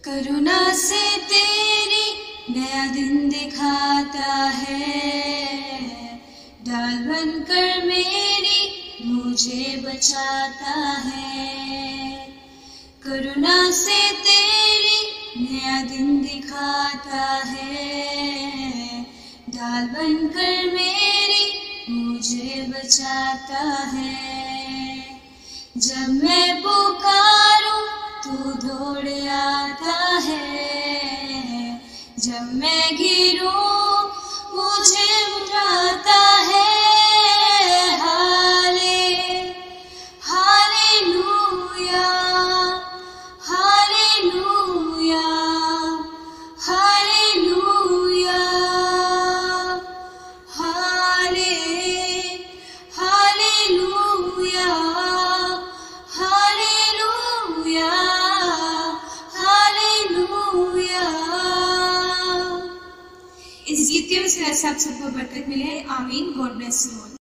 करुणा से तेरी नया दिन दिखाता है, ढाल बनकर मेरी मुझे बचाता है। करुणा से तेरी नया दिन दिखाता है, ढाल बनकर मेरी मुझे बचाता है। जब मैं पुकारूं तू दौड़ आता है, जब मैं गिरूं मुझे उठाता है। Hallelujah, hallelujah, hallelujah, hallelujah, hallelujah, hallelujah. इस गीत के वसीले से आप सबको बरकत मिले। आमीन। God bless you all.